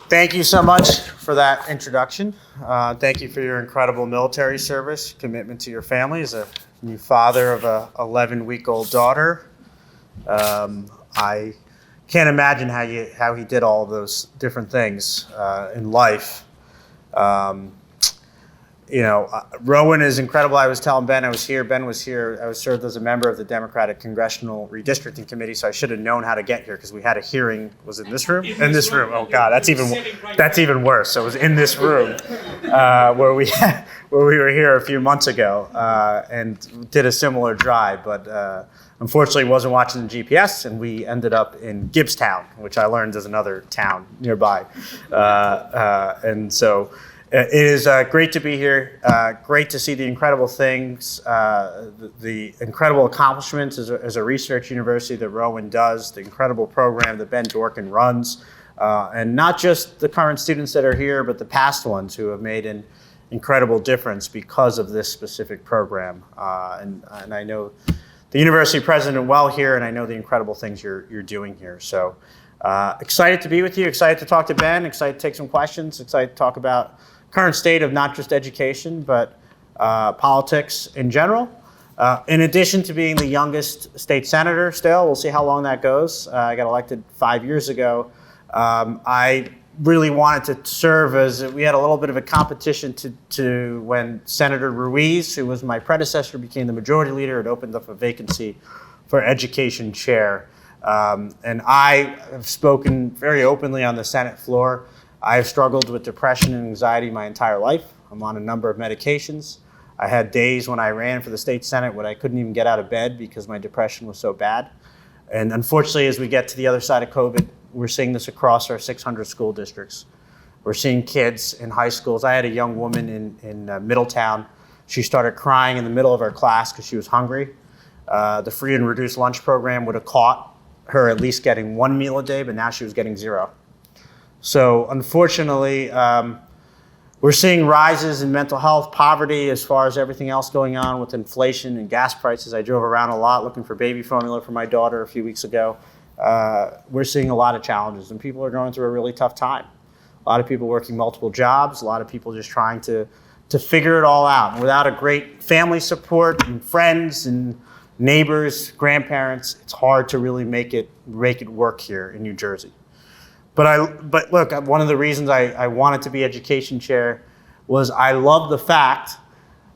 Thank you so much for that introduction. Thank you for your incredible military service, commitment to your family as a new father of a 11-week-old daughter. I can't imagine how he did all those different things in life. Rowan is incredible. I was telling Ben I was here. Ben was here. I was served as a member of the Democratic Congressional Redistricting Committee, so I should have known how to get here because we had a hearing. Was it in this room? In this room. Oh God, that's even worse. So it was in this room where we were here a few months ago and did a similar drive, but unfortunately wasn't watching the GPS, and we ended up in Gibbstown, which I learned is another town nearby, and so. It is great to be here, great to see the incredible things, the incredible accomplishments as a research university that Rowan does, the incredible program that Ben Dorkin runs, and not just the current students that are here, but the past ones who have made an incredible difference because of this specific program. And I know the university president well here, and I know the incredible things you're doing here. So excited to be with you, excited to talk to Ben, excited to take some questions, excited to talk about current state of not just education, but politics in general. In addition to being the youngest state senator still, we'll see how long that goes. I got elected 5 years ago. I really wanted to serve as, we had a little bit of a competition to when Senator Ruiz, who was my predecessor, became the majority leader. It opened up a vacancy for education chair. And I have spoken very openly on the Senate floor. I have struggled with depression and anxiety my entire life. I'm on a number of medications. I had days when I ran for the state Senate when I couldn't even get out of bed because my depression was so bad. And unfortunately, as we get to the other side of COVID, we're seeing this across our 600 school districts. We're seeing kids in high schools. I had a young woman in Middletown. She started crying in the middle of her class because she was hungry. The free and reduced lunch program would have caught her at least getting 1 meal a day, but now she was getting 0. So unfortunately, we're seeing rises in mental health, poverty, as far as everything else going on with inflation and gas prices. I drove around a lot looking for baby formula for my daughter a few weeks ago. We're seeing a lot of challenges, and people are going through a really tough time. A lot of people working multiple jobs, a lot of people just trying to figure it all out. And without a great family support and friends and neighbors, grandparents, it's hard to really make it work here in New Jersey. But look, one of the reasons I wanted to be education chair was I love the fact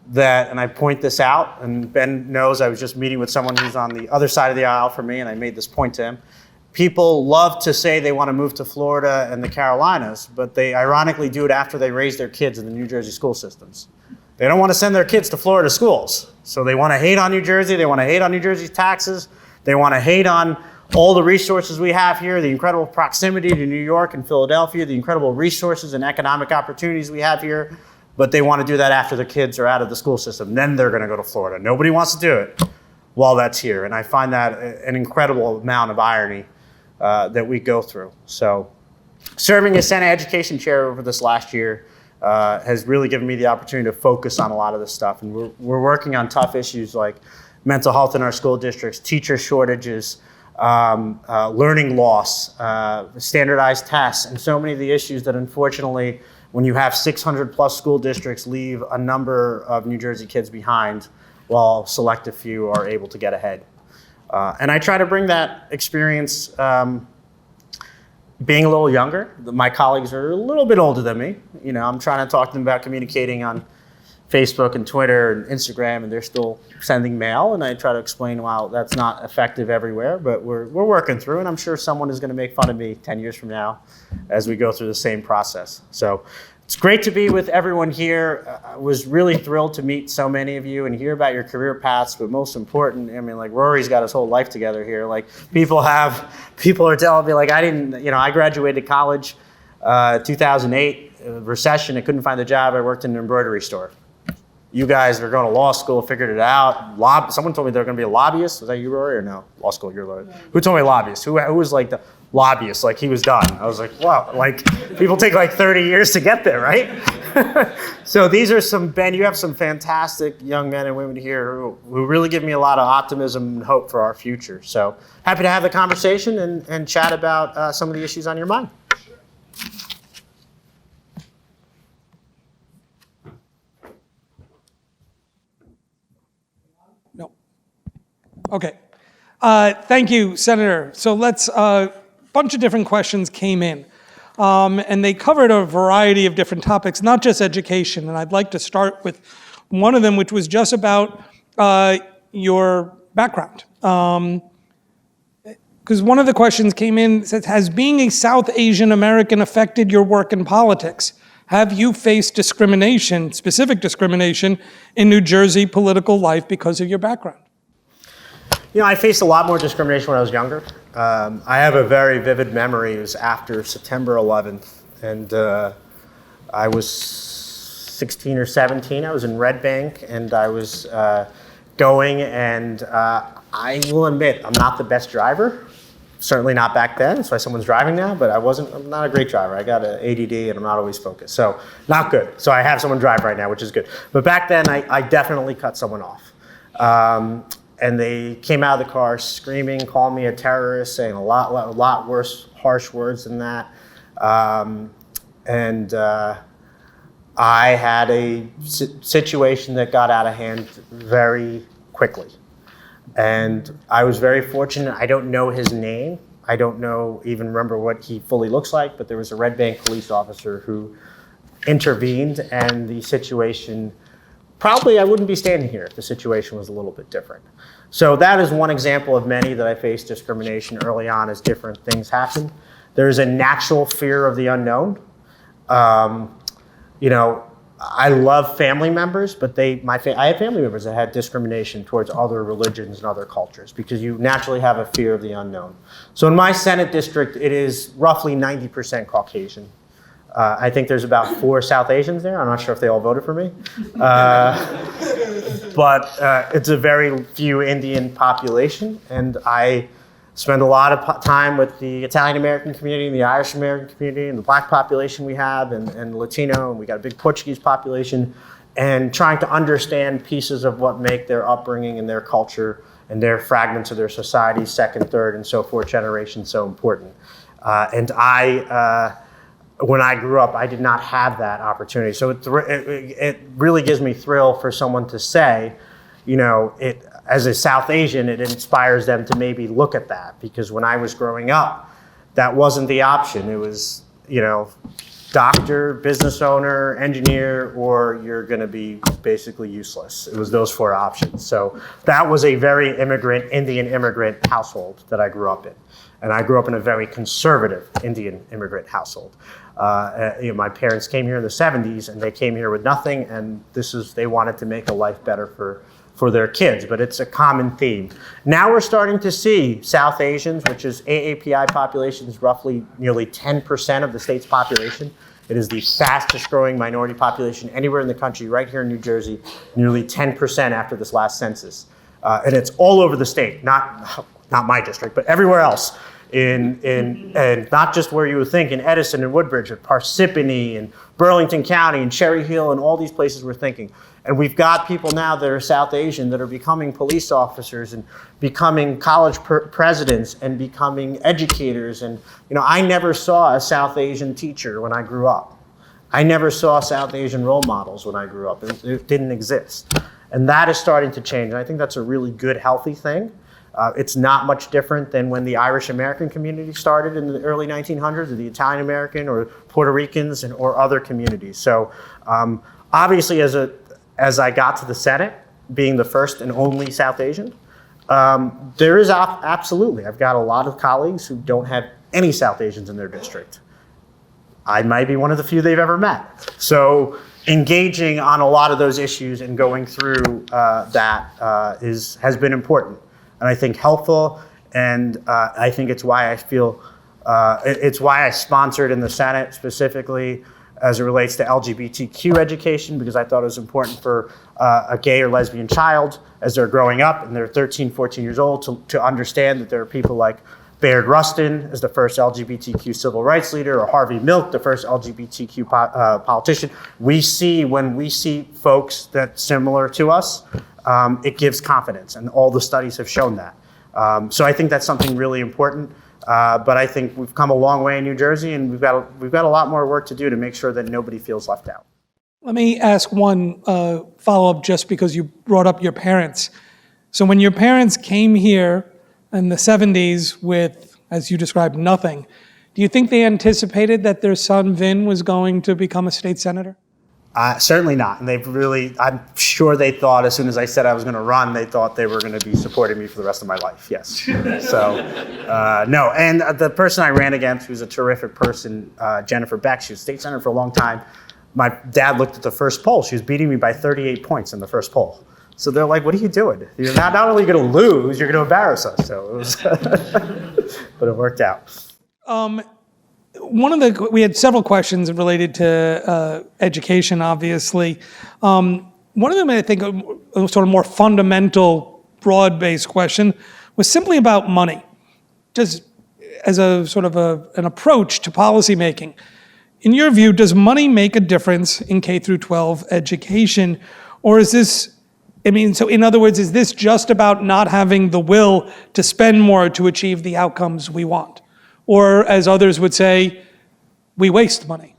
that, and I point this out, and Ben knows I was just meeting with someone who's on the other side of the aisle from me, and I made this point to him. People love to say they want to move to Florida and the Carolinas, but they ironically do it after they raise their kids in the New Jersey school systems. They don't want to send their kids to Florida schools. So they want to hate on New Jersey, they want to hate on New Jersey's taxes, they want to hate on all the resources we have here, the incredible proximity to New York and Philadelphia, the incredible resources and economic opportunities we have here, but they want to do that after the kids are out of the school system. Then they're going to go to Florida. Nobody wants to do it while that's here. And I find that an incredible amount of irony that we go through. So serving as Senate Education Chair over this last year has really given me the opportunity to focus on a lot of this stuff. And we're working on tough issues like mental health in our school districts, teacher shortages, learning loss, standardized tests, and so many of the issues that unfortunately, when you have 600 plus school districts, leave a number of New Jersey kids behind while selective few are able to get ahead. And I try to bring that experience, being a little younger. My colleagues are a little bit older than me. You know, I'm trying to talk to them about communicating on Facebook and Twitter and Instagram, and they're still sending mail, and I try to explain, well, that's not effective everywhere, but we're working through, and I'm sure someone is going to make fun of me 10 years from now as we go through the same process. So it's great to be with everyone here. I was really thrilled to meet so many of you and hear about your career paths, but most important, I mean, like Rory's got his whole life together here. Like people are telling me, like, I graduated college 2008, recession, I couldn't find a job, I worked in an embroidery store. You guys are going to law school, figured it out. Someone told me they're going to be a lobbyist. Was that you, Rory, or no? Law school, you're a lawyer. Who told me lobbyist? Who was like the lobbyist? Like he was done. I was like, wow, like people take like 30 years to get there, right? So these are Ben, you have some fantastic young men and women here who really give me a lot of optimism and hope for our future. So happy to have the conversation and chat about some of the issues on your mind. Okay. Thank you, Senator. So let's, a bunch of different questions came in. And they covered a variety of different topics, not just education. And I'd like to start with one of them, which was just about your background. Because one of the questions came in, says, has being a South Asian American affected your work in politics? Have you faced discrimination, specific discrimination, in New Jersey political life because of your background? I faced a lot more discrimination when I was younger. I have a very vivid memory. It was after September 11th, and I was 16 or 17. I was in Red Bank, and I was going, and I will admit, I'm not the best driver. Certainly not back then. That's why someone's driving now, but I'm not a great driver. I got an ADD, and I'm not always focused. So not good. So I have someone drive right now, which is good. But back then, I definitely cut someone off. And they came out of the car screaming, calling me a terrorist, saying a lot worse, harsh words than that. I had a situation that got out of hand very quickly. And I was very fortunate. I don't know his name. I don't even remember what he fully looks like, but there was a Red Bank police officer who intervened, and the situation, probably I wouldn't be standing here if the situation was a little bit different. So that is one example of many that I faced discrimination early on as different things happen. There's a natural fear of the unknown. I love family members, but I have family members that had discrimination towards other religions and other cultures because you naturally have a fear of the unknown. So in my Senate district, it is roughly 90% Caucasian. I think there's about 4 South Asians there. I'm not sure if they all voted for me. But it's a very few Indian population, and I spend a lot of time with the Italian American community and the Irish American community and the Black population we have and Latino, and we got a big Portuguese population, and trying to understand pieces of what make their upbringing and their culture and their fragments of their society, second, third, and so forth generation so important. When I grew up, I did not have that opportunity. So it really gives me thrill for someone to say, as a South Asian, it inspires them to maybe look at that. Because when I was growing up, that wasn't the option. It was, doctor, business owner, engineer, or you're going to be basically useless. It was those 4 options. So that was a very Indian immigrant household that I grew up in. And I grew up in a very conservative Indian immigrant household. My parents came here in the 70s, and they came here with nothing, and they wanted to make a life better for their kids, but it's a common theme. Now we're starting to see South Asians, which is AAPI population, is roughly nearly 10% of the state's population. It is the fastest growing minority population anywhere in the country, right here in New Jersey, nearly 10% after this last census. And it's all over the state, not my district, but everywhere else. And not just where you would think, in Edison and Woodbridge, but Parsippany and Burlington County and Cherry Hill and all these places we're thinking. And we've got people now that are South Asian that are becoming police officers and becoming college presidents and becoming educators. And I never saw a South Asian teacher when I grew up. I never saw South Asian role models when I grew up. It didn't exist. And that is starting to change. And I think that's a really good, healthy thing. It's not much different than when the Irish American community started in the early 1900s, or the Italian American or Puerto Ricans or other communities. So obviously as I got to the Senate, being the first and only South Asian, there is absolutely, I've got a lot of colleagues who don't have any South Asians in their district. I might be one of the few they've ever met. So engaging on a lot of those issues and going through that has been important. And I think helpful, and I think it's why I feel, it's why I sponsored in the Senate specifically as it relates to LGBTQ education, because I thought it was important for a gay or lesbian child as they're growing up and they're 13, 14 years old to understand that there are people like Bayard Rustin as the first LGBTQ civil rights leader, or Harvey Milk, the first LGBTQ politician. When we see folks that's similar to us, it gives confidence, and all the studies have shown that. So I think that's something really important. But I think we've come a long way in New Jersey, and we've got a lot more work to do to make sure that nobody feels left out. Let me ask one follow-up, just because you brought up your parents. So when your parents came here in the 70s with, as you described, nothing, do you think they anticipated that their son Vin was going to become a state senator? Certainly not. And I'm sure they thought as soon as I said I was going to run, they thought they were going to be supporting me for the rest of my life. Yes. So, no. And the person I ran against, who's a terrific person, Jennifer Beck, she was state senator for a long time. My dad looked at the first poll. She was beating me by 38 points in the first poll. So they're like, what are you doing? You're not only going to lose, you're going to embarrass us. So it was, but it worked out. We had several questions related to education, obviously. One of them, I think, a sort of more fundamental, broad-based question was simply about money, just as a sort of an approach to policymaking. In your view, does money make a difference in K through 12 education, or is this, so in other words, is this just about not having the will to spend more to achieve the outcomes we want? Or, as others would say, we waste money?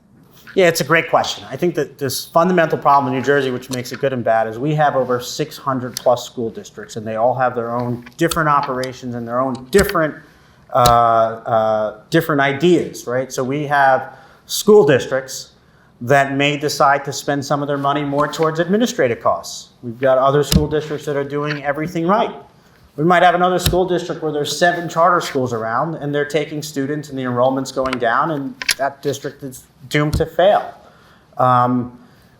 Yeah, it's a great question. I think that this fundamental problem in New Jersey, which makes it good and bad, is we have over 600 plus school districts, and they all have their own different operations and their own different ideas, right? So we have school districts that may decide to spend some of their money more towards administrative costs. We've got other school districts that are doing everything right. We might have another school district where there's 7 charter schools around and they're taking students and the enrollment's going down, and that district is doomed to fail.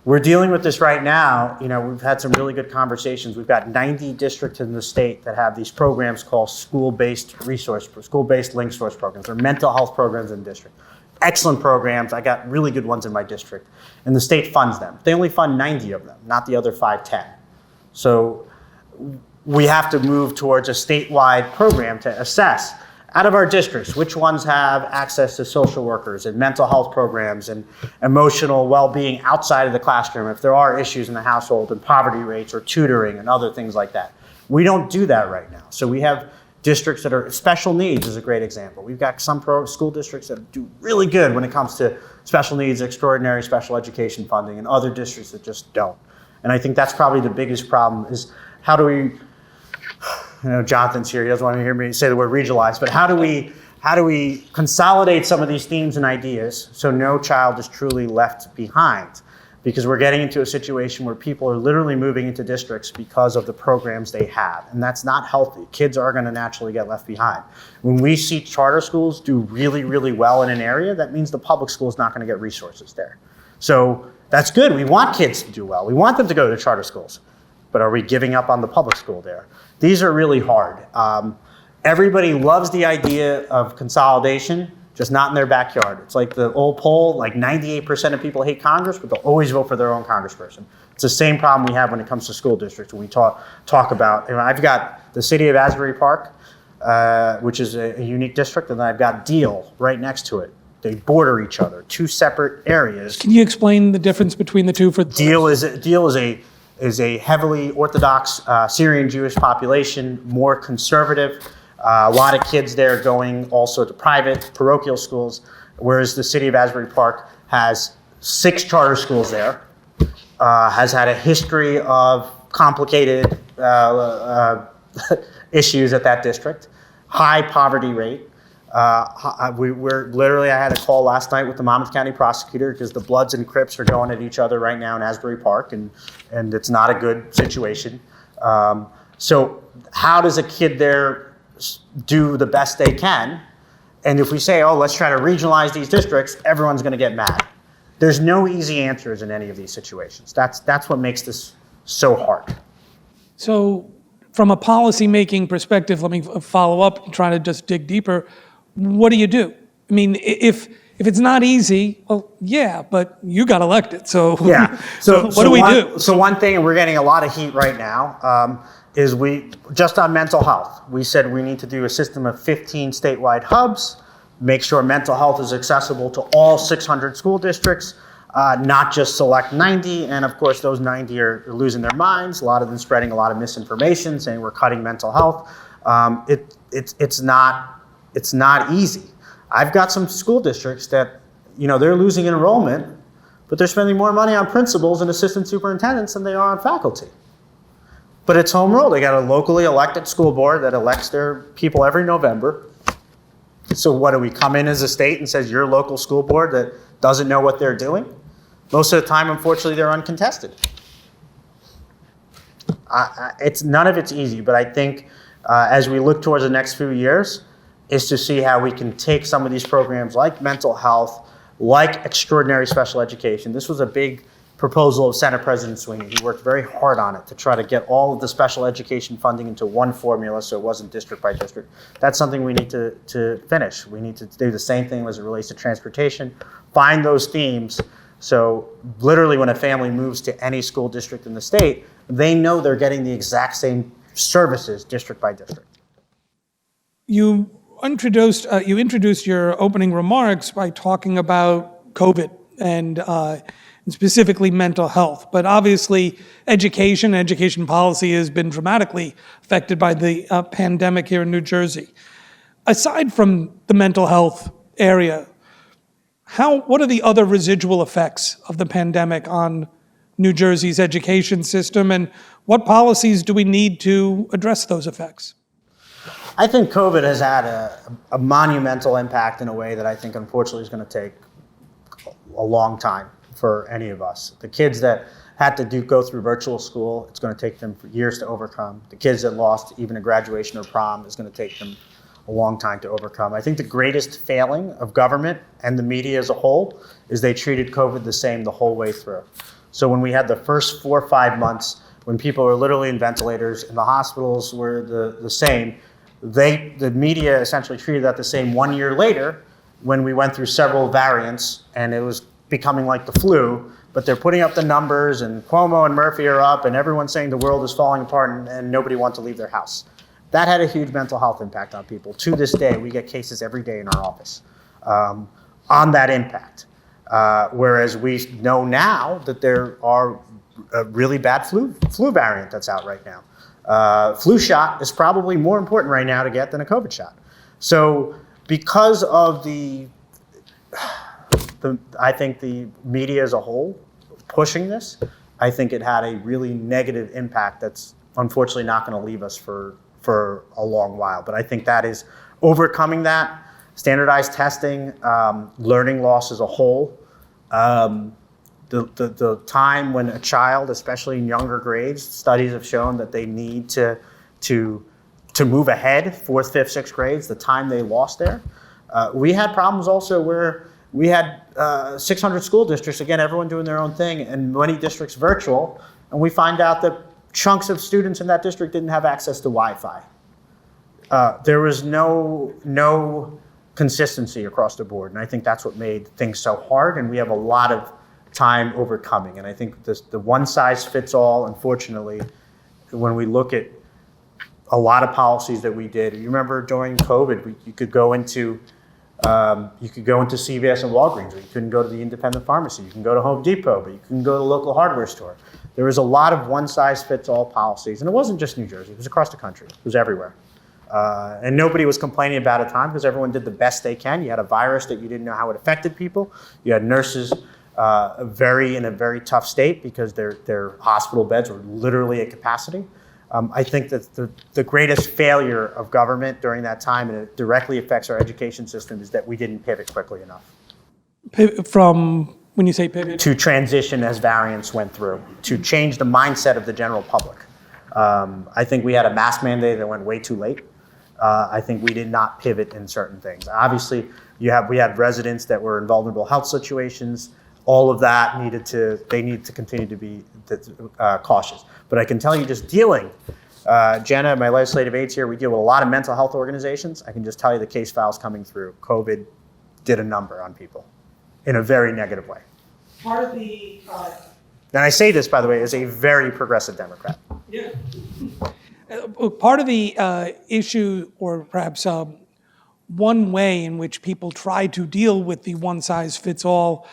We're dealing with this right now. We've had some really good conversations. We've got 90 districts in the state that have these programs called school-based linked source programs, or mental health programs in the district. Excellent programs. I got really good ones in my district, and the state funds them. They only fund 90 of them, not the other 510. So we have to move towards a statewide program to assess, out of our districts, which ones have access to social workers and mental health programs and emotional well-being outside of the classroom, if there are issues in the household and poverty rates or tutoring and other things like that. We don't do that right now. So we have districts that are, special needs is a great example. We've got some school districts that do really good when it comes to special needs, extraordinary special education funding, and other districts that just don't. And I think that's probably the biggest problem, is how do we, Jonathan's here, he doesn't want to hear me say the word regionalize, but how do we consolidate some of these themes and ideas so no child is truly left behind? Because we're getting into a situation where people are literally moving into districts because of the programs they have, and that's not healthy. Kids are going to naturally get left behind. When we see charter schools do really, really well in an area, that means the public school is not going to get resources there. So that's good. We want kids to do well. We want them to go to charter schools. But are we giving up on the public school there? These are really hard. Everybody loves the idea of consolidation, just not in their backyard. It's like the old poll, like 98% of people hate Congress, but they'll always vote for their own congressperson. It's the same problem we have when it comes to school districts. When we talk about, I've got the city of Asbury Park, which is a unique district, and then I've got Deal right next to it. They border each other, 2 separate areas. Can you explain the difference between the two? Deal is a heavily Orthodox Syrian Jewish population, more conservative. A lot of kids there going also to private parochial schools, whereas the city of Asbury Park has 6 charter schools there, has had a history of complicated issues at that district, high poverty rate. I had a call last night with the Monmouth County prosecutor because the Bloods and Crips are going at each other right now in Asbury Park, and it's not a good situation. So how does a kid there do the best they can? And if we say, oh, let's try to regionalize these districts, everyone's going to get mad. There's no easy answers in any of these situations. That's what makes this so hard. So from a policy-making perspective, let me follow up and try to just dig deeper. What do you do? I mean, if it's not easy, well, yeah, but you got elected, so yeah. So what do we do? So one thing, and we're getting a lot of heat right now, is we, just on mental health, we said we need to do a system of 15 statewide hubs, make sure mental health is accessible to all 600 school districts, not just select 90, and of course those 90 are losing their minds, a lot of them spreading a lot of misinformation, saying we're cutting mental health. It's not easy. I've got some school districts that, they're losing enrollment, but they're spending more money on principals and assistant superintendents than they are on faculty. But it's home rule. They got a locally elected school board that elects their people every November. So what, do we come in as a state and says your local school board that doesn't know what they're doing? Most of the time, unfortunately, they're uncontested. None of it's easy, but I think as we look towards the next few years, is to see how we can take some of these programs like mental health, like extraordinary special education. This was a big proposal of Senate President Sweeney. He worked very hard on it to try to get all of the special education funding into one formula so it wasn't district by district. That's something we need to finish. We need to do the same thing as it relates to transportation, find those themes. So literally when a family moves to any school district in the state, they know they're getting the exact same services district by district. You introduced your opening remarks by talking about COVID and specifically mental health. But obviously education policy has been dramatically affected by the pandemic here in New Jersey. Aside from the mental health area, what are the other residual effects of the pandemic on New Jersey's education system, and what policies do we need to address those effects? I think COVID has had a monumental impact in a way that I think unfortunately is going to take a long time for any of us. The kids that had to go through virtual school, it's going to take them for years to overcome. The kids that lost even a graduation or prom, is going to take them a long time to overcome. I think the greatest failing of government and the media as a whole is they treated COVID the same the whole way through. So when we had the first 4 or 5 months, when people were literally in ventilators and the hospitals were the same, the media essentially treated that the same 1 year later when we went through several variants and it was becoming like the flu, but they're putting up the numbers and Cuomo and Murphy are up and everyone's saying the world is falling apart and nobody wants to leave their house. That had a huge mental health impact on people. To this day, we get cases every day in our office on that impact. Whereas we know now that there are a really bad flu variant that's out right now. Flu shot is probably more important right now to get than a COVID shot. So because of I think the media as a whole pushing this, I think it had a really negative impact that's unfortunately not going to leave us for a long while. But I think that is overcoming that, standardized testing, learning loss as a whole. The time when a child, especially in younger grades, studies have shown that they need to move ahead, 4th, 5th, 6th grades, the time they lost there. We had problems also where we had 600 school districts, again, everyone doing their own thing, and many districts virtual, and we find out that chunks of students in that district didn't have access to Wi-Fi. There was no consistency across the board, and I think that's what made things so hard, and we have a lot of time overcoming. And I think the one size fits all, unfortunately, when we look at a lot of policies that we did, you remember during COVID, you could go into CVS and Walgreens, or you couldn't go to the independent pharmacy. You can go to Home Depot, but you couldn't go to the local hardware store. There was a lot of one-size-fits-all policies, and it wasn't just New Jersey. It was across the country. It was everywhere. And nobody was complaining about it at the time because everyone did the best they can. You had a virus that you didn't know how it affected people. You had nurses in a very tough state because their hospital beds were literally at capacity. I think that the greatest failure of government during that time, and it directly affects our education system, is that we didn't pivot quickly enough. From, when you say pivot? To transition as variants went through, to change the mindset of the general public. I think we had a mask mandate that went way too late. I think we did not pivot in certain things. Obviously, we had residents that were in vulnerable health situations. All of that needed to continue to be cautious. But I can tell you, just dealing, Jenna, my legislative aides here, we deal with a lot of mental health organizations. I can just tell you the case files coming through. COVID did a number on people in a very negative way. Part of the... And I say this, by the way, as a very progressive Democrat. Yeah. Part of the issue, or perhaps one way in which people try to deal with the one-size-fits-all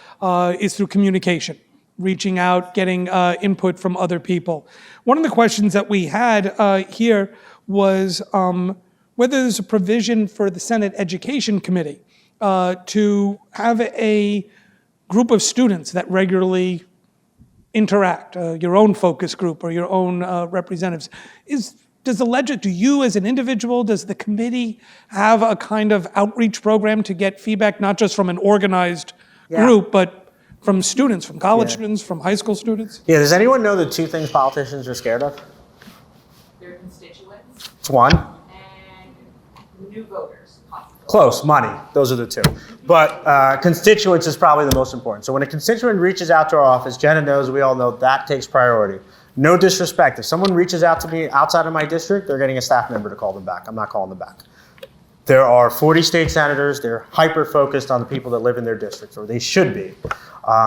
is through communication, reaching out, getting input from other people. One of the questions that we had here was whether there's a provision for the Senate Education Committee to have a group of students that regularly interact, your own focus group or your own representatives. Do you as an individual, does the committee have a kind of outreach program to get feedback, not just from an organized group, but from students, from college students, from high school students? Yeah, does anyone know the two things politicians are scared of? Their constituents It's one. and new voters, possibly. Close, money. Those are the two. But constituents is probably the most important. So when a constituent reaches out to our office, Jenna knows, we all know, that takes priority. No disrespect. If someone reaches out to me outside of my district, they're getting a staff member to call them back. I'm not calling them back. There are 40 state senators. They're hyper-focused on the people that live in their districts, or they should be.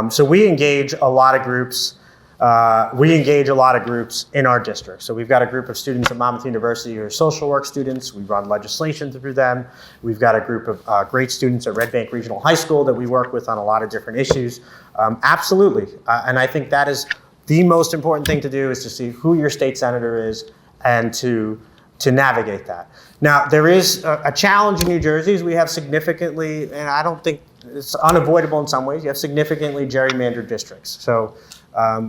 So we engage a lot of groups. In our district. So we've got a group of students at Monmouth University who are social work students. We run legislation through them. We've got a group of great students at Red Bank Regional High School that we work with on a lot of different issues. Absolutely. And I think that is the most important thing to do, is to see who your state senator is and to navigate that. Now, there is a challenge in New Jersey. Is we have significantly, and I don't think it's unavoidable in some ways, you have significantly gerrymandered districts. So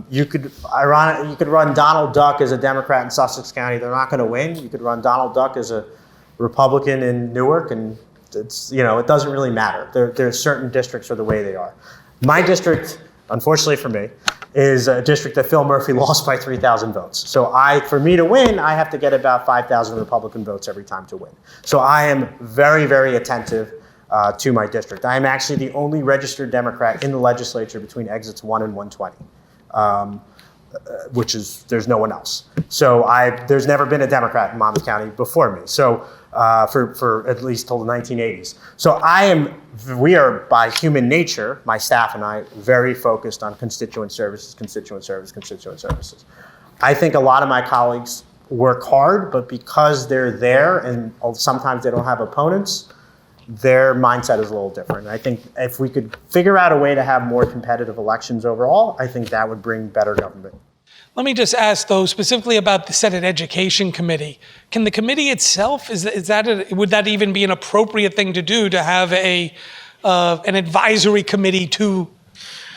you could run Donald Duck as a Democrat in Sussex County. They're not going to win. You could run Donald Duck as a Republican in Newark, and it doesn't really matter. There are certain districts are the way they are. My district, unfortunately for me, is a district that Phil Murphy lost by 3,000 votes. So for me to win, I have to get about 5,000 Republican votes every time to win. So I am very, very attentive to my district. I am actually the only registered Democrat in the legislature between exits 1 and 120. There's no one else. So there's never been a Democrat in Monmouth County before me. So for at least till the 1980s. So we are by human nature, my staff and I, very focused on constituent services. I think a lot of my colleagues work hard, but because they're there and sometimes they don't have opponents, their mindset is a little different. I think if we could figure out a way to have more competitive elections overall, I think that would bring better government. Let me just ask, though, specifically about the Senate Education Committee. Can the committee itself, would that even be an appropriate thing to do, to have an advisory committee to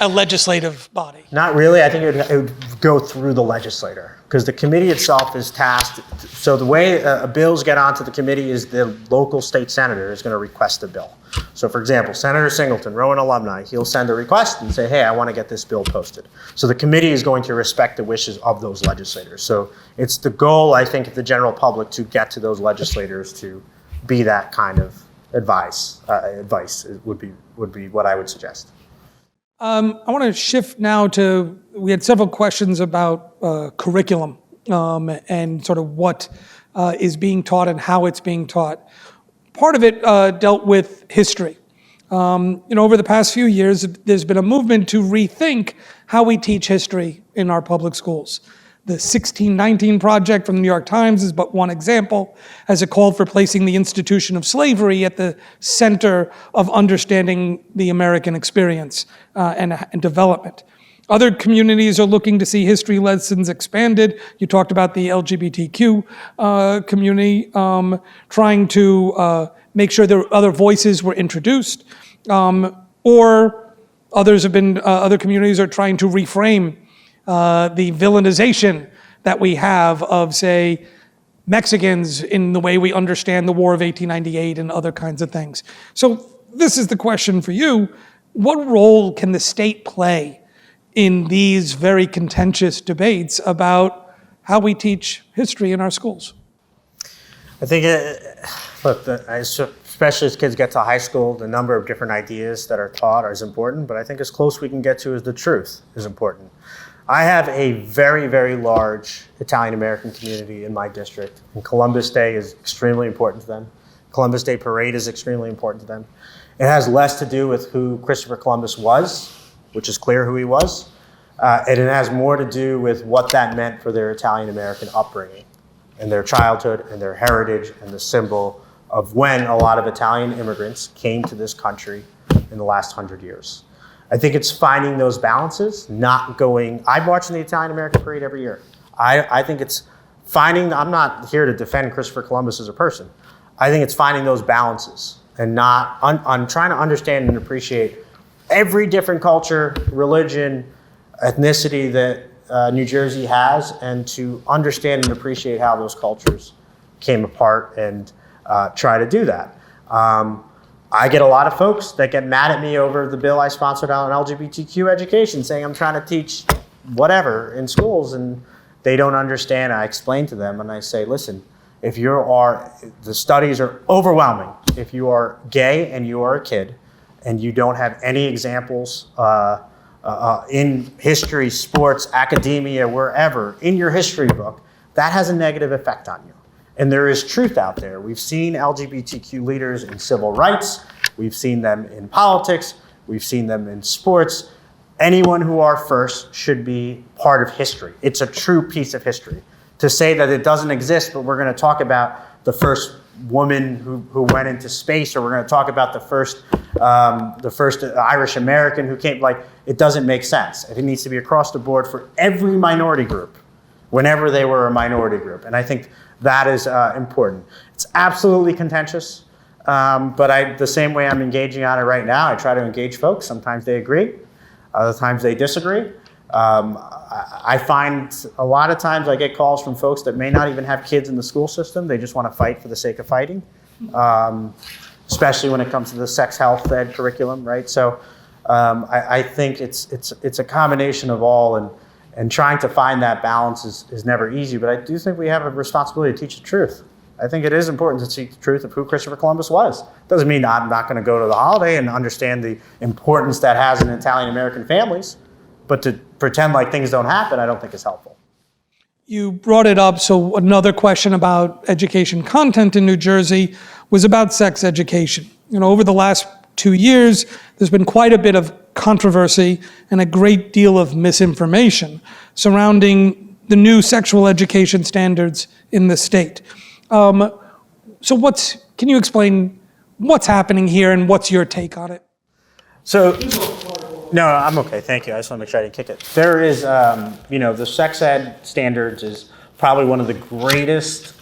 a legislative body? Not really. I think it would go through the legislator, because the committee itself is tasked. So the way bills get onto the committee is the local state senator is going to request a bill. So for example, Senator Singleton, Rowan alumni, he'll send a request and say, hey, I want to get this bill posted. So the committee is going to respect the wishes of those legislators. So it's the goal, I think, of the general public to get to those legislators to be that kind of advice would be what I would suggest. I want to shift now to, we had several questions about curriculum and sort of what is being taught and how it's being taught. Part of it dealt with history. Over the past few years, there's been a movement to rethink how we teach history in our public schools. The 1619 Project from the New York Times is but one example, as it called for placing the institution of slavery at the center of understanding the American experience and development. Other communities are looking to see history lessons expanded. You talked about the LGBTQ community trying to make sure there other voices were introduced, or other communities are trying to reframe the villainization that we have of, say, Mexicans in the way we understand the War of 1898 and other kinds of things. So this is the question for you. What role can the state play in these very contentious debates about how we teach history in our schools? I think, especially as kids get to high school, the number of different ideas that are taught is important, but I think as close we can get to is the truth is important. I have a very, very large Italian-American community in my district, and Columbus Day is extremely important to them. Columbus Day Parade is extremely important to them. It has less to do with who Christopher Columbus was, which is clear who he was, and it has more to do with what that meant for their Italian-American upbringing and their childhood and their heritage and the symbol of when a lot of Italian immigrants came to this country in the last 100 years. I think it's finding those balances, I'm watching the Italian-American Parade every year. I think it's finding, I'm not here to defend Christopher Columbus as a person. I think it's finding those balances and I'm trying to understand and appreciate every different culture, religion, ethnicity that New Jersey has, and to understand and appreciate how those cultures came apart and try to do that. I get a lot of folks that get mad at me over the bill I sponsored on LGBTQ education, saying I'm trying to teach whatever in schools, and they don't understand. I explain to them and I say, listen, the studies are overwhelming. If you are gay and you are a kid and you don't have any examples in history, sports, academia, wherever, in your history book, that has a negative effect on you. And there is truth out there. We've seen LGBTQ leaders in civil rights. We've seen them in politics. We've seen them in sports. Anyone who are first should be part of history. It's a true piece of history. To say that it doesn't exist, but we're going to talk about the first woman who went into space, or we're going to talk about the first Irish American who came, it doesn't make sense. It needs to be across the board for every minority group, whenever they were a minority group. And I think that is important. It's absolutely contentious, but the same way I'm engaging on it right now, I try to engage folks. Sometimes they agree, other times they disagree. I find a lot of times I get calls from folks that may not even have kids in the school system. They just want to fight for the sake of fighting, especially when it comes to the sex health ed curriculum, right? So I think it's a combination of all, and trying to find that balance is never easy, but I do think we have a responsibility to teach the truth. I think it is important to teach the truth of who Christopher Columbus was. Doesn't mean I'm not going to go to the holiday and understand the importance that has in Italian-American families, but to pretend like things don't happen, I don't think is helpful. You brought it up, so another question about education content in New Jersey was about sex education. Over the last 2 years, there's been quite a bit of controversy and a great deal of misinformation surrounding the new sexual education standards in the state. So can you explain what's happening here and what's your take on it? So, no, I'm okay, thank you. I just want to make sure I didn't kick it. There is, the sex ed standards is probably one of the greatest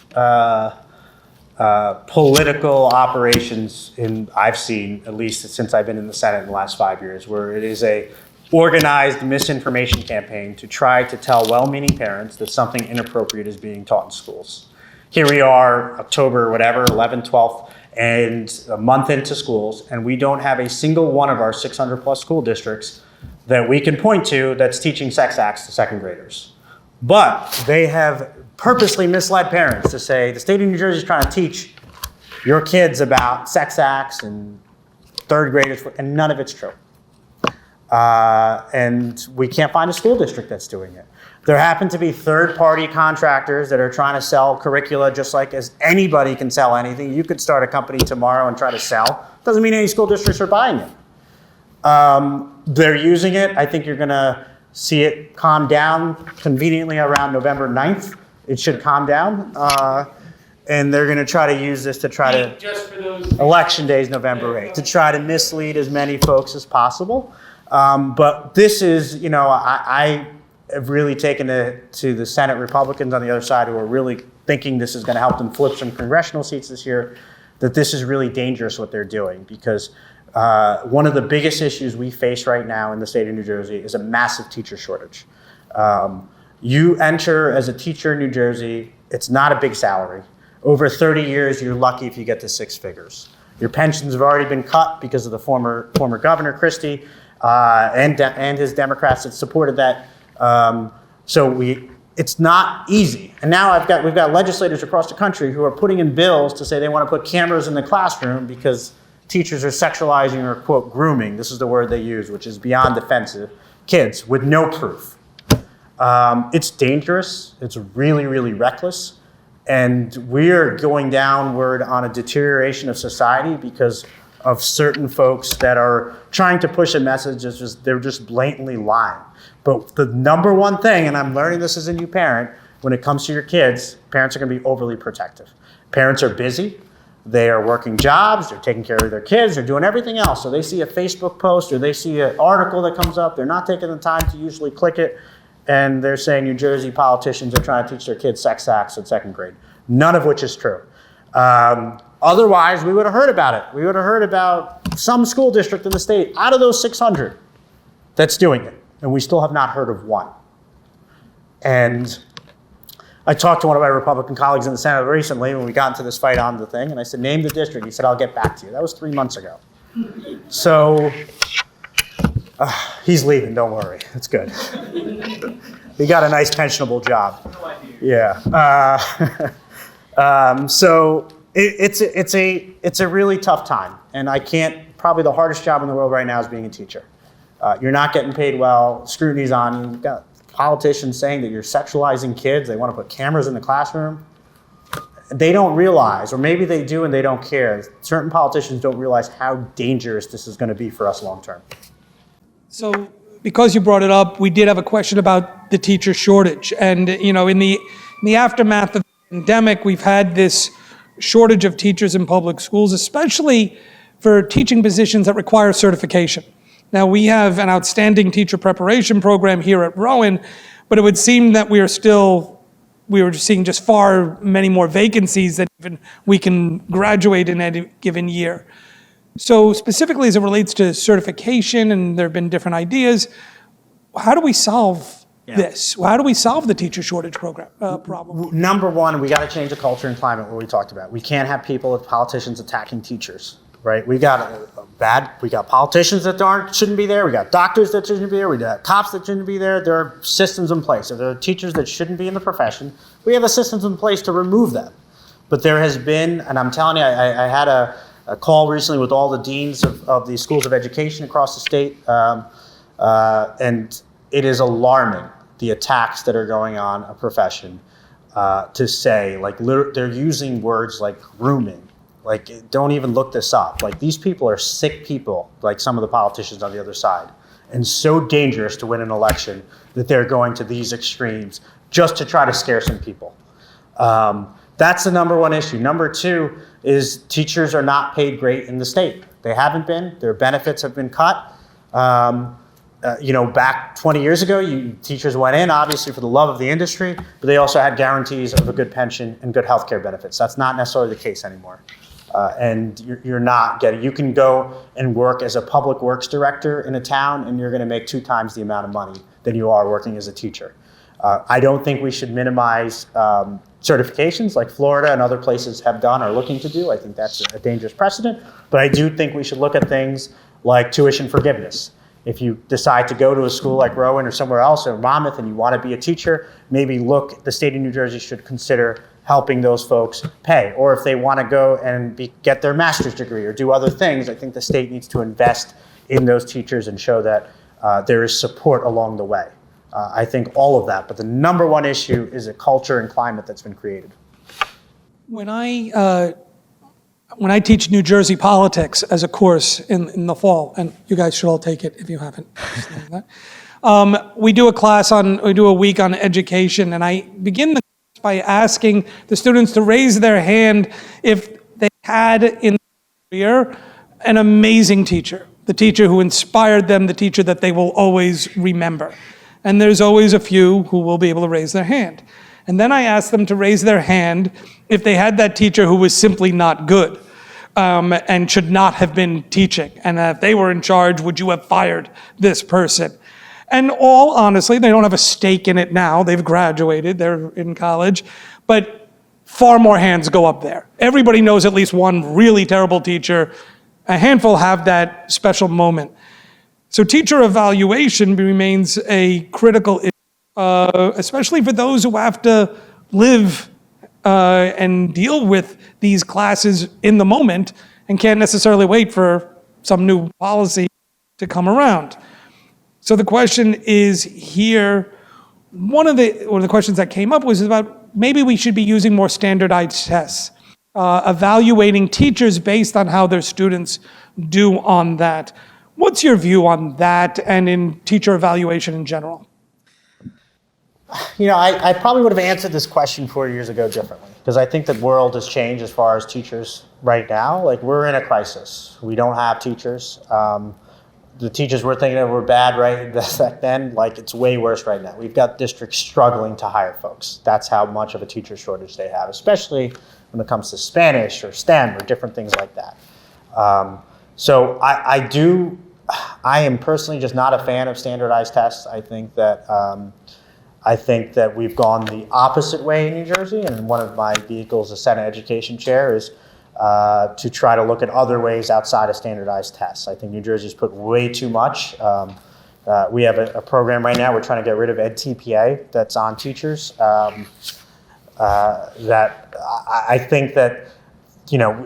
political operations I've seen, at least since I've been in the Senate in the last 5 years, where it is a organized misinformation campaign to try to tell well-meaning parents that something inappropriate is being taught in schools. Here we are, October, 11th, 12th, and a month into schools, and we don't have a single one of our 600 plus school districts that we can point to that's teaching sex acts to second graders. But they have purposely misled parents to say the state of New Jersey is trying to teach your kids about sex acts and third graders, and none of it's true. And we can't find a school district that's doing it. There happen to be third-party contractors that are trying to sell curricula just like as anybody can sell anything. You could start a company tomorrow and try to sell. Doesn't mean any school districts are buying it. They're using it. I think you're going to see it calm down conveniently around November 9th. It should calm down. And they're going to try to use this to try to, just for those, election day is November 8th, to try to mislead as many folks as possible. But this is, I have really taken it to the Senate Republicans on the other side who are really thinking this is going to help them flip some congressional seats this year, that this is really dangerous what they're doing, because one of the biggest issues we face right now in the state of New Jersey is a massive teacher shortage. You enter as a teacher in New Jersey, it's not a big salary. Over 30 years, you're lucky if you get to six figures. Your pensions have already been cut because of the former Governor Christie and his Democrats that supported that. It's not easy. And now we've got legislators across the country who are putting in bills to say they want to put cameras in the classroom because teachers are sexualizing or, quote, grooming, this is the word they use, which is beyond offensive, kids with no proof. It's dangerous. It's really, really reckless. And we're going downward on a deterioration of society because of certain folks that are trying to push a message they're just blatantly lying. But the number one thing, and I'm learning this as a new parent, when it comes to your kids, parents are going to be overly protective. Parents are busy. They are working jobs. They're taking care of their kids. They're doing everything else. So they see a Facebook post or they see an article that comes up. They're not taking the time to usually click it. And they're saying New Jersey politicians are trying to teach their kids sex acts in second grade, none of which is true. Otherwise, we would have heard about it. We would have heard about some school district in the state out of those 600 that's doing it. and we still have not heard of one. And I talked to one of my Republican colleagues in the Senate recently when we got into this fight on the thing, and I said, name the district. He said, I'll get back to you. That was 3 months ago. So he's leaving, don't worry. It's good. He got a nice pensionable job. Yeah. So it's a really tough time. And probably the hardest job in the world right now is being a teacher. You're not getting paid well, scrutiny's on you. You've got politicians saying that you're sexualizing kids. They want to put cameras in the classroom. They don't realize, or maybe they do and they don't care. Certain politicians don't realize how dangerous this is going to be for us long term. So because you brought it up, we did have a question about the teacher shortage. And in the aftermath of the pandemic, we've had this shortage of teachers in public schools, especially for teaching positions that require certification. Now, we have an outstanding teacher preparation program here at Rowan, but it would seem that we were seeing just many more vacancies than even we can graduate in any given year. So specifically as it relates to certification, and there have been different ideas, how do we solve this? How do we solve the teacher shortage problem? Number one, we got to change the culture and climate, what we talked about. We can't have politicians attacking teachers, right? We got politicians that shouldn't be there. We got doctors that shouldn't be there. We got cops that shouldn't be there. There are systems in place. If there are teachers that shouldn't be in the profession, we have the systems in place to remove them. But there has been, and I'm telling you, I had a call recently with all the deans of the schools of education across the state, and it is alarming, the attacks that are going on a profession, to say, like, they're using words like grooming. Like, don't even look this up. Like, these people are sick people, like some of the politicians on the other side, and so dangerous to win an election that they're going to these extremes just to try to scare some people. That's the number one issue. Number two is teachers are not paid great in the state. They haven't been. Their benefits have been cut. Back 20 years ago, teachers went in, obviously, for the love of the industry, but they also had guarantees of a good pension and good health care benefits. That's not necessarily the case anymore. And you're not getting, you can go and work as a public works director in a town, and you're going to make 2 times the amount of money than you are working as a teacher. I don't think we should minimize certifications like Florida and other places have done or looking to do. I think that's a dangerous precedent. But I do think we should look at things like tuition forgiveness. If you decide to go to a school like Rowan or somewhere else or Monmouth and you want to be a teacher, maybe the state of New Jersey should consider helping those folks pay. Or if they want to go and get their master's degree or do other things, I think the state needs to invest in those teachers and show that there is support along the way. I think all of that, but the number one issue is a culture and climate that's been created. When I teach New Jersey politics as a course in the fall, and you guys should all take it if you haven't. We do a week on education, and I begin the class by asking the students to raise their hand if they had in their career an amazing teacher, the teacher who inspired them, the teacher that they will always remember. And there's always a few who will be able to raise their hand. And then I ask them to raise their hand if they had that teacher who was simply not good. And should not have been teaching. And if they were in charge, would you have fired this person? And all honestly, they don't have a stake in it now. They've graduated, they're in college, but far more hands go up there. Everybody knows at least one really terrible teacher. A handful have that special moment. So teacher evaluation remains a critical issue, especially for those who have to live and deal with these classes in the moment and can't necessarily wait for some new policy to come around. So the question is here, one of the questions that came up was about maybe we should be using more standardized tests, evaluating teachers based on how their students do on that. What's your view on that and in teacher evaluation in general? I probably would have answered this question 4 years ago differently, because I think the world has changed as far as teachers right now. Like, we're in a crisis. We don't have teachers. The teachers we're thinking of were bad right back then. Like, it's way worse right now. We've got districts struggling to hire folks. That's how much of a teacher shortage they have, especially when it comes to Spanish or STEM or different things like that. So I do I am personally just not a fan of standardized tests. I think that we've gone the opposite way in New Jersey, and one of my vehicles as Senate Education Chair is to try to look at other ways outside of standardized tests. I think New Jersey's put way too much. We have a program right now, we're trying to get rid of EdTPA that's on teachers. That I think that,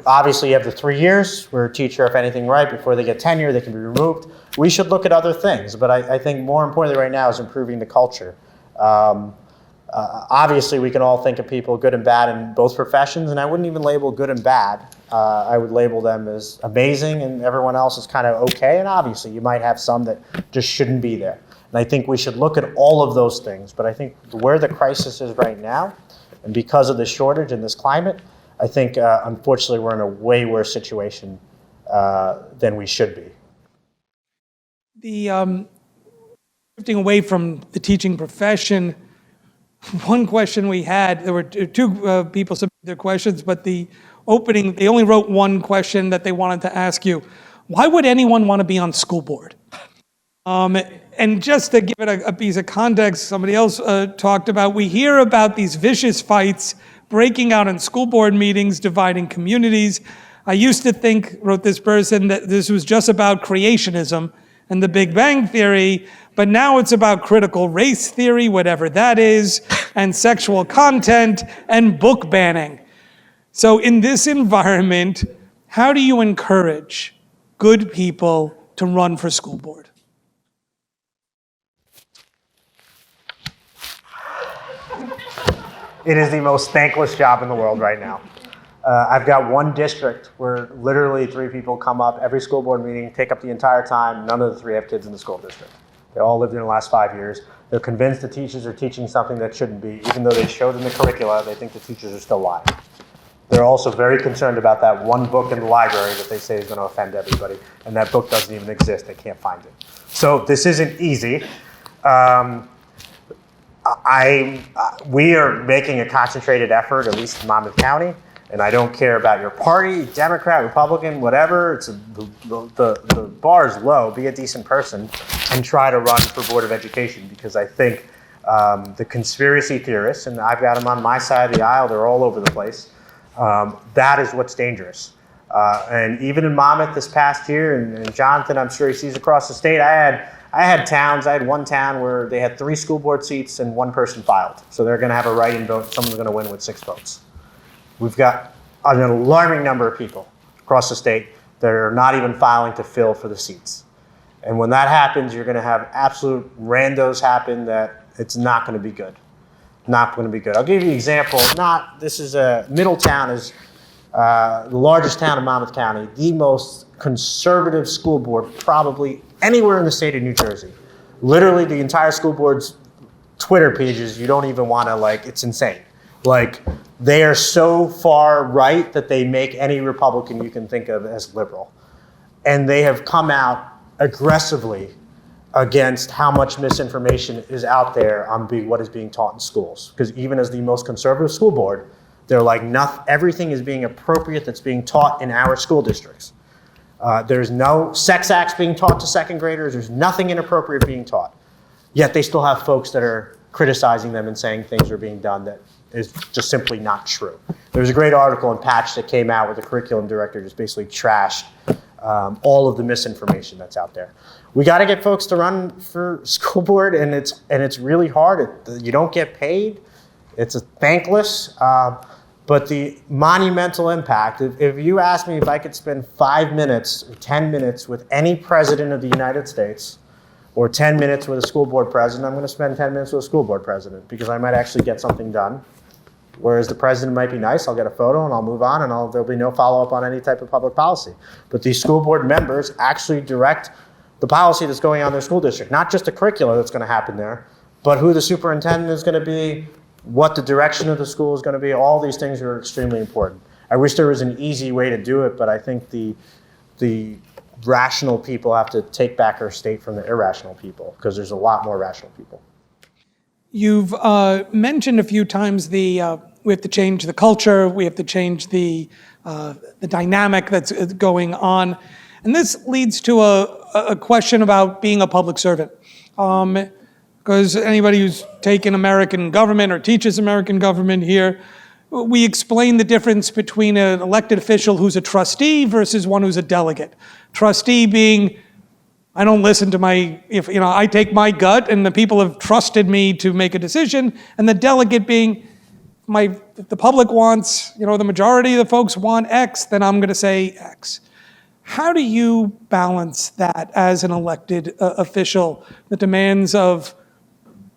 obviously you have the 3 years where a teacher, if anything right, before they get tenure, they can be removed. We should look at other things, but I think more importantly right now is improving the culture. Obviously, we can all think of people good and bad in both professions, and I wouldn't even label good and bad. I would label them as amazing, and everyone else is kind of okay, and obviously you might have some that just shouldn't be there. And I think we should look at all of those things, but I think where the crisis is right now, and because of the shortage in this climate, I think, unfortunately, we're in a way worse situation than we should be. Shifting away from the teaching profession, one question we had, there were two people submitted their questions, but they only wrote one question that they wanted to ask you. Why would anyone want to be on school board? And just to give it a piece of context, somebody else talked about, we hear about these vicious fights breaking out in school board meetings, dividing communities. I used to think, wrote this person, that this was just about creationism and the Big Bang Theory, but now it's about critical race theory, whatever that is, and sexual content, and book banning. So in this environment, how do you encourage good people to run for school board? It is the most thankless job in the world right now. I've got one district where literally 3 people come up every school board meeting, take up the entire time. None of the 3 have kids in the school district. They all lived in the last 5 years. They're convinced the teachers are teaching something that shouldn't be. Even though they show them the curricula, they think the teachers are still lying. They're also very concerned about that one book in the library that they say is going to offend everybody. And that book doesn't even exist. They can't find it. So this isn't easy. We are making a concentrated effort, at least in Monmouth County, and I don't care about your party, Democrat, Republican, whatever. The bar is low. Be a decent person and try to run for Board of Education, because I think the conspiracy theorists, and I've got them on my side of the aisle, they're all over the place. That is what's dangerous. And even in Monmouth this past year, and Jonathan, I'm sure he sees across the state, I had one town where they had 3 school board seats and 1 person filed. So they're going to have a write-in vote. Someone's going to win with 6 votes. We've got an alarming number of people across the state that are not even filing to fill for the seats. And when that happens, you're going to have absolute randos happen that it's not going to be good. Not going to be good. I'll give you an example. Middletown is the largest town in Monmouth County, the most conservative school board probably anywhere in the state of New Jersey. Literally the entire school board's Twitter pages, you don't even want to, it's insane. They are so far right that they make any Republican you can think of as liberal. And they have come out aggressively against how much misinformation is out there on what is being taught in schools. Because even as the most conservative school board, they're like, everything is being appropriate that's being taught in our school districts. There's no sex acts being taught to 2nd graders. There's nothing inappropriate being taught. Yet they still have folks that are criticizing them and saying things are being done that is just simply not true. There was a great article in Patch that came out where the curriculum director just basically trashed all of the misinformation that's out there. We got to get folks to run for school board, and it's really hard. You don't get paid. It's thankless. But the monumental impact, if you ask me if I could spend 5 minutes or 10 minutes with any president of the United States, or 10 minutes with a school board president, I'm going to spend 10 minutes with a school board president, because I might actually get something done. Whereas the president might be nice, I'll get a photo and I'll move on, and there'll be no follow-up on any type of public policy. But these school board members actually direct the policy that's going on in their school district, not just the curricula that's going to happen there, but who the superintendent is going to be, what the direction of the school is going to be. All these things are extremely important. I wish there was an easy way to do it, but I think the rational people have to take back our state from the irrational people, because there's a lot more rational people. You've mentioned a few times we have to change the culture, we have to change the dynamic that's going on. And this leads to a question about being a public servant. Because anybody who's taken American government or teaches American government here, we explain the difference between an elected official who's a trustee versus one who's a delegate. Trustee being, I don't listen to I take my gut and the people have trusted me to make a decision, and the delegate being, if the public wants, the majority of the folks want X, then I'm going to say X. How do you balance that as an elected official, the demands of,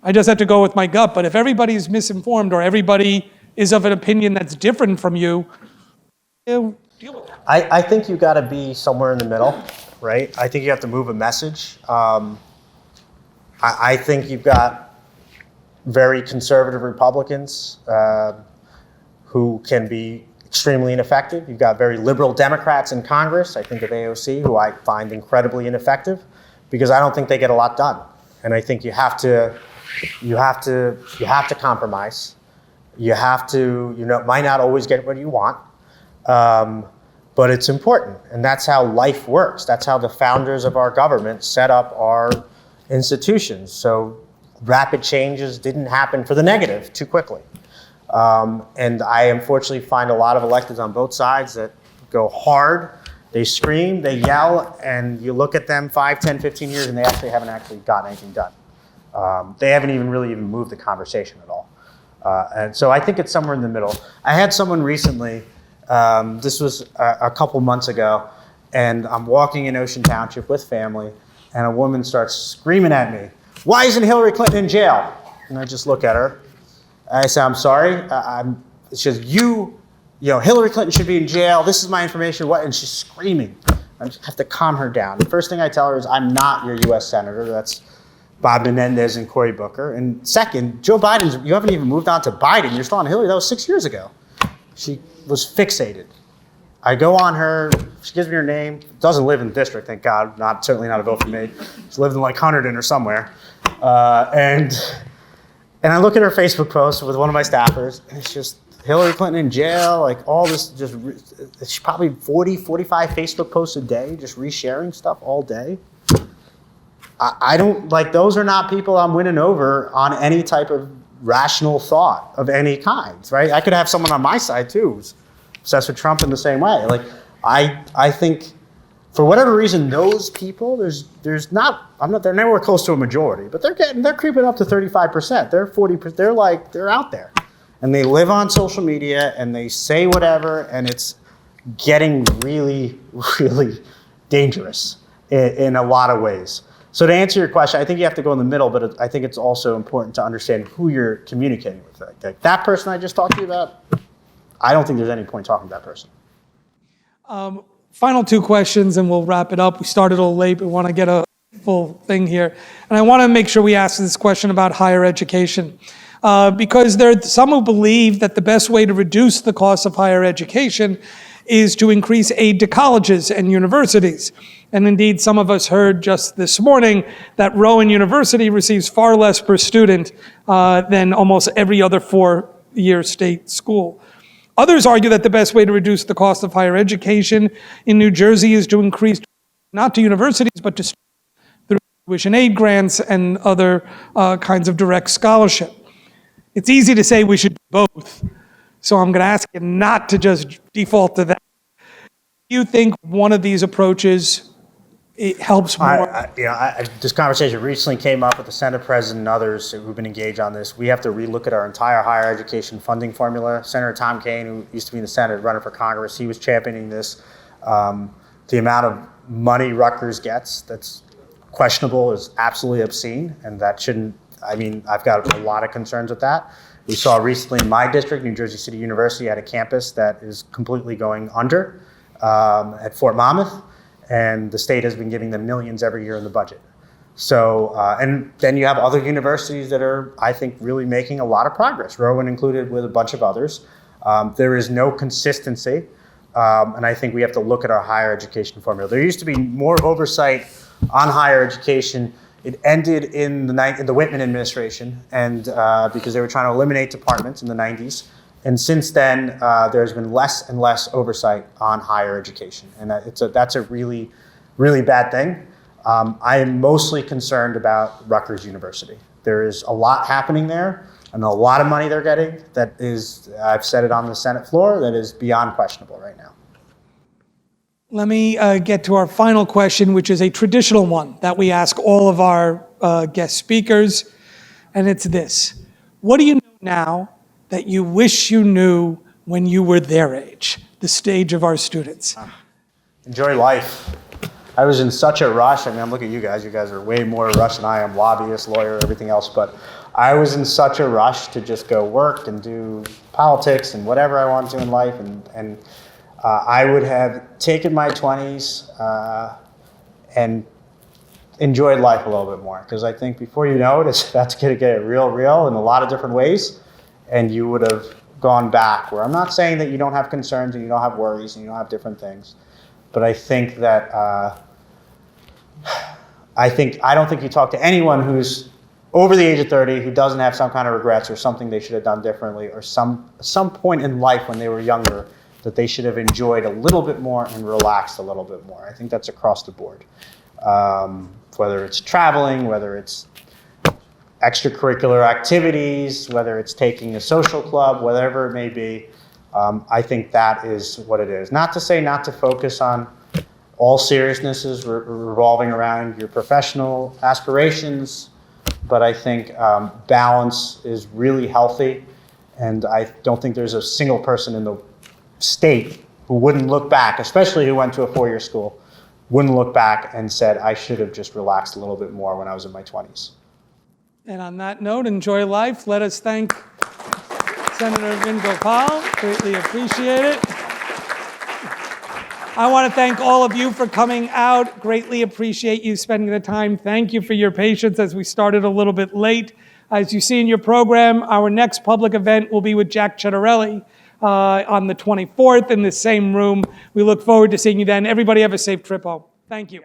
I just have to go with my gut, but if everybody's misinformed or everybody is of an opinion that's different from you, deal with that? I think you got to be somewhere in the middle, right? I think you have to move a message. I think you've got very conservative Republicans who can be extremely ineffective. You've got very liberal Democrats in Congress. I think of AOC, who I find incredibly ineffective because I don't think they get a lot done. And I think you have to compromise. You have to, might not always get what you want, but it's important. And that's how life works. That's how the founders of our government set up our institutions. So rapid changes didn't happen for the negative too quickly. And I unfortunately find a lot of electeds on both sides that go hard, they scream, they yell, and you look at them 5, 10, 15 years and they haven't gotten anything done. They haven't even moved the conversation at all. And so I think it's somewhere in the middle. I had someone recently, this was a couple months ago, and I'm walking in Ocean Township with family, and a woman starts screaming at me, "Why isn't Hillary Clinton in jail?" And I just look at her. I say, "I'm sorry." She says, Hillary Clinton should be in jail. This is my information. What? And she's screaming. I just have to calm her down. The first thing I tell her is, "I'm not your U.S. Senator." That's Bob Menendez and Cory Booker. And second, Joe Biden's, you haven't even moved on to Biden. You're still on Hillary. That was 6 years ago. She was fixated. I go on her, she gives me her name, doesn't live in the district, thank God, certainly not a vote for me. She lived in like Hunterdon or somewhere. And I look at her Facebook post with one of my staffers, and it's just Hillary Clinton in jail, like all this, it's probably 40, 45 Facebook posts a day, just resharing stuff all day. I don't, those are not people I'm winning over on any type of rational thought of any kind, right? I could have someone on my side too who's obsessed with Trump in the same way. I think for whatever reason, those people, they're nowhere close to a majority, but they're creeping up to 35%. They're 40%, they're out there. And they live on social media and they say whatever, and it's getting really, really dangerous in a lot of ways. So to answer your question, I think you have to go in the middle, but I think it's also important to understand who you're communicating with. Like that person I just talked to you about, I don't think there's any point talking to that person. Final two questions and we'll wrap it up. We started a little late, but we want to get a full thing here. And I want to make sure we ask this question about higher education. Because there are some who believe that the best way to reduce the cost of higher education is to increase aid to colleges and universities. And indeed, some of us heard just this morning that Rowan University receives far less per student than almost every other four-year state school. Others argue that the best way to reduce the cost of higher education in New Jersey is to increase, not to universities, but to students through tuition aid grants and other kinds of direct scholarship. It's easy to say we should do both, so I'm going to ask you not to just default to that. Do you think one of these approaches it helps more? This conversation recently came up with the Senate President and others who've been engaged on this. We have to relook at our entire higher education funding formula. Senator Tom Kaine, who used to be in the Senate running for Congress, he was championing this. The amount of money Rutgers gets that's questionable is absolutely obscene, and that shouldn't. I've got a lot of concerns with that. We saw recently in my district, New Jersey City University had a campus that is completely going under at Fort Monmouth, and the state has been giving them millions every year in the budget. So, and then you have other universities that are, I think, really making a lot of progress, Rowan included with a bunch of others. There is no consistency, and I think we have to look at our higher education formula. There used to be more oversight on higher education. It ended in the Whitman administration, and because they were trying to eliminate departments in the 90s. And since then, there's been less and less oversight on higher education. And that's a really, really bad thing. I am mostly concerned about Rutgers University. There is a lot happening there and a lot of money they're getting that is, I've said it on the Senate floor, that is beyond questionable right now. Let me get to our final question, which is a traditional one that we ask all of our guest speakers, and it's this. What do you know now that you wish you knew when you were their age, the stage of our students? Enjoy life. I was in such a rush. I mean, I'm looking at you guys. You guys are way more rush than I am, lobbyist, lawyer, everything else. But I was in such a rush to just go work and do politics and whatever I wanted to in life. And I would have taken my 20s and enjoyed life a little bit more. Because I think before you know it, that's going to get real in a lot of different ways. And you would have gone back. Where I'm not saying that you don't have concerns and you don't have worries and you don't have different things. But I think that I don't think you talk to anyone who's over the age of 30 who doesn't have some kind of regrets or something they should have done differently or some point in life when they were younger that they should have enjoyed a little bit more and relaxed a little bit more. I think that's across the board. Whether it's traveling, whether it's extracurricular activities, whether it's taking a social club, whatever it may be. I think that is what it is. Not to say not to focus on all seriousnesses revolving around your professional aspirations, but I think balance is really healthy, and I don't think there's a single person in the state who wouldn't look back, especially who went to a four-year school, wouldn't look back and said, I should have just relaxed a little bit more when I was in my 20s. And on that note, enjoy life. Let us thank Senator Vin Gopal, greatly appreciate it. I want to thank all of you for coming out. Greatly appreciate you spending the time. Thank you for your patience as we started a little bit late. As you see in your program, our next public event will be with Jack Ciattarelli on the 24th in the same room. We look forward to seeing you then. Everybody have a safe trip home. Thank you.